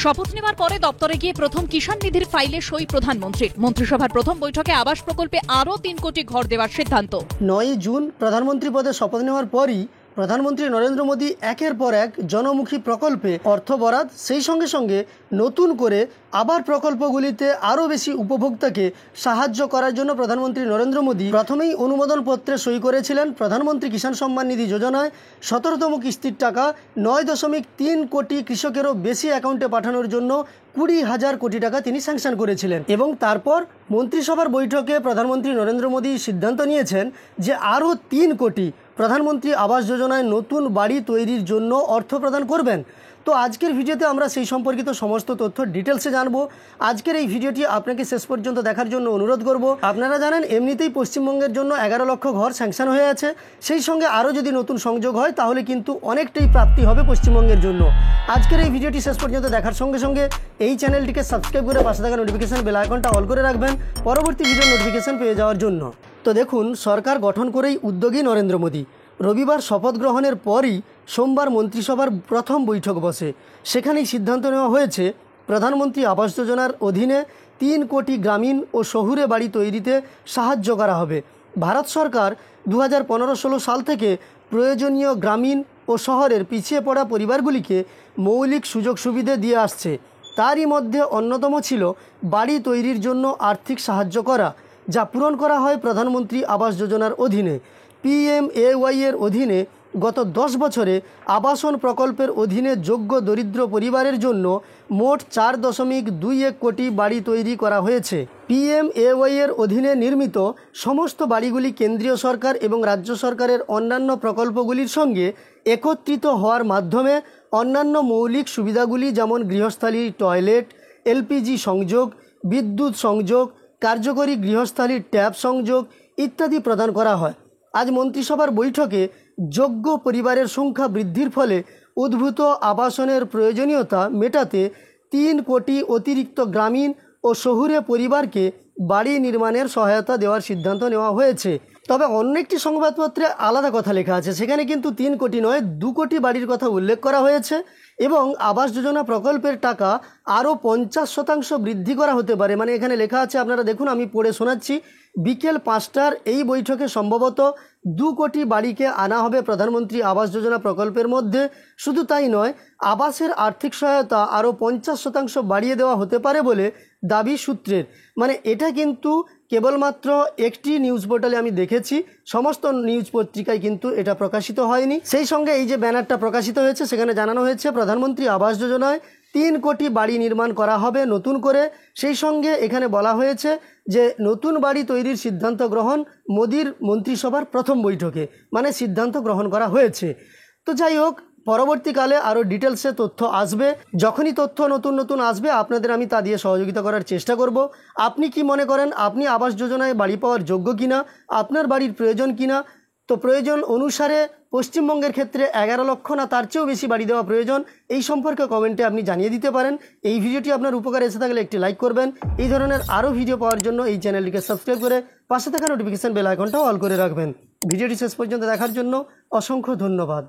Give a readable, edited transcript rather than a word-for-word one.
শপথ নেওয়ার পরে দপ্তরে গিয়ে প্রথম কিষাণ নিধির ফাইলে সই প্রধানমন্ত্রীর। মন্ত্রিসভার প্রথম বৈঠকে আবাস প্রকল্পে আরও 3 কোটি ঘর দেওয়ার সিদ্ধান্ত। 9 জুন প্রধানমন্ত্রী পদে শপথ নেওয়ার পরই প্রধানমন্ত্রী নরেন্দ্র মোদী একের পর এক জনমুখী প্রকল্পে অর্থ বরাদ, সেই সঙ্গে সঙ্গে নতুন করে আবার প্রকল্পগুলিতে আরও বেশি উপভোক্তাকে সাহায্য করার জন্য প্রধানমন্ত্রী নরেন্দ্র মোদী প্রথমেই অনুমোদন পত্রে সই করেছিলেন। প্রধানমন্ত্রী কিষাণ সম্মান নিধি যোজনায় 17তম কিস্তির টাকা 9.3 কোটি কৃষকেরও বেশি অ্যাকাউন্টে পাঠানোর জন্য 20,000 কোটি টাকা তিনি স্যাংশন করেছিলেন। এবং তারপর মন্ত্রিসভার বৈঠকে প্রধানমন্ত্রী নরেন্দ্র মোদী সিদ্ধান্ত নিয়েছেন যে আরও 3 কোটি প্রধানমন্ত্রী আবাস যোজনায় নতুন বাড়ি তৈরির জন্য অর্থ প্রদান করবেন। তো আজকের ভিডিওতে আমরা সেই সম্পর্কিত সমস্ত তথ্য ডিটেলসে জানবো। আজকের এই ভিডিওটি আপনাকে শেষ পর্যন্ত দেখার জন্য অনুরোধ করব। আপনারা জানেন এমনিতেই পশ্চিমবঙ্গের জন্য 11 লক্ষ ঘর স্যাংশন হয়ে আছে, সেই সঙ্গে আরও যদি নতুন সংযোগ হয় তাহলে কিন্তু অনেকটাই প্রাপ্তি হবে পশ্চিমবঙ্গের জন্য। আজকের এই ভিডিওটি শেষ পর্যন্ত দেখার সঙ্গে সঙ্গে এই চ্যানেলটিকে সাবস্ক্রাইব করে পাশে থাকা নোটিফিকেশন বেল আইকনটা অল করে রাখবেন পরবর্তী ভিডিওর নোটিফিকেশন পেয়ে যাওয়ার জন্য। তো দেখুন, সরকার গঠন করেই উদ্যোগী নরেন্দ্র মোদী। রবিবার শপথ গ্রহণের পরই সোমবার মন্ত্রিসভার প্রথম বৈঠক বসে। সেখানেই সিদ্ধান্ত নেওয়া হয়েছে প্রধানমন্ত্রী আবাস যোজনার অধীনে 3 কোটি গ্রামীণ ও শহুরে বাড়ি তৈরিতে সাহায্য করা হবে। ভারত সরকার 2015-16 সাল থেকে প্রয়োজনীয় গ্রামীণ ও শহরের পিছিয়ে পড়া পরিবারগুলিকে মৌলিক সুযোগ সুবিধে দিয়ে আসছে। তারই মধ্যে অন্যতম ছিল বাড়ি তৈরির জন্য আর্থিক সাহায্য করা, যা পূরণ করা হয় প্রধানমন্ত্রী আবাস যোজনার অধীনে। PMAY এর অধীনে গত 10 বছরে আবাসন প্রকল্পের অধীনে যোগ্য দরিদ্র পরিবারের জন্য মোট 4.21 কোটি বাড়ি তৈরি করা হয়েছে। PMAY এর অধীনে নির্মিত সমস্ত বাড়িগুলি কেন্দ্রীয় সরকার এবং রাজ্য সরকারের অন্যান্য প্রকল্পগুলির সঙ্গে একত্রিত হওয়ার মাধ্যমে অন্যান্য মৌলিক সুবিধাগুলি যেমন গৃহস্থালী টয়লেট, LPG সংযোগ, বিদ্যুৎ সংযোগ, কার্যকরী গৃহস্থালী ট্যাপ সংযোগ ইত্যাদি প্রদান করা হয়। আজ মন্ত্রিসভার বৈঠকে যোগ্য পরিবারের সংখ্যা বৃদ্ধির ফলে উদ্ভূত আবাসনের প্রয়োজনীয়তা মেটাতে 3 কোটি অতিরিক্ত গ্রামীণ ও শহুরে পরিবারকে বাড়ি নির্মাণের সহায়তা দেওয়ার সিদ্ধান্ত নেওয়া হয়েছে। তবে অন্য একটি সংবাদপত্রে আলাদা কথা লেখা আছে, সেখানে কিন্তু 3 কোটি নয় 2 কোটি বাড়ির কথা উল্লেখ করা হয়েছে এবং আবাস যোজনা প্রকল্পের টাকা আরও 50% বৃদ্ধি করা হতে পারে। মানে এখানে লেখা আছে, আপনারা দেখুন, আমি পড়ে শোনাচ্ছি। বিকেল 5টার এই বৈঠকে সম্ভবত 2 কোটি বাড়িকে আনা হবে প্রধানমন্ত্রী আবাস যোজনা প্রকল্পের মধ্যে। শুধু তাই নয়, আবাসের আর্থিক সহায়তা আরও 50% বাড়িয়ে দেওয়া হতে পারে বলে দাবি সূত্রের। মানে এটা কিন্তু কেবলমাত্র একটি নিউজ পোর্টালে আমি দেখেছি, সমস্ত নিউজ পত্রিকায় কিন্তু এটা প্রকাশিত হয়নি। সেই সঙ্গে এই যে ব্যানারটা প্রকাশিত হয়েছে সেখানে জানানো হয়েছে প্রধানমন্ত্রী আবাস যোজনায় 3 কোটি বাড়ি নির্মাণ করা হবে নতুন করে। সেই সঙ্গে এখানে বলা হয়েছে যে নতুন বাড়ি তৈরির সিদ্ধান্ত গ্রহণ মোদীর মন্ত্রিসভার প্রথম বৈঠকে, মানে সিদ্ধান্ত গ্রহণ করা হয়েছে। তো যাই হোক, পরবর্তীকালে আরও ডিটেলসে তথ্য আসবে। যখনই তথ্য নতুন আসবে আপনাদের আমি তা দিয়ে সহযোগিতা করার চেষ্টা করব। আপনি কি মনে করেন আপনি আবাস যোজনায় বাড়ি পাওয়ার যোগ্য কিনা, আপনার বাড়ির প্রয়োজন কিনা? তো প্রয়োজন অনুসারে পশ্চিমবঙ্গের ক্ষেত্রে 11 লক্ষ না তার চেয়েও বেশি বাড়ি দেওয়া প্রয়োজন, এই সম্পর্কে কমেন্টে আপনি জানিয়ে দিতে পারেন। এই ভিডিওটি আপনার উপকারে এসে থাকলে একটি লাইক করবেন। এই ধরনের আরও ভিডিও পাওয়ার জন্য এই চ্যানেলটিকে সাবস্ক্রাইব করে পাশে থাকা নোটিফিকেশন বেল আইকনটাও অল করে রাখবেন। ভিডিওটি শেষ পর্যন্ত দেখার জন্য অসংখ্য ধন্যবাদ।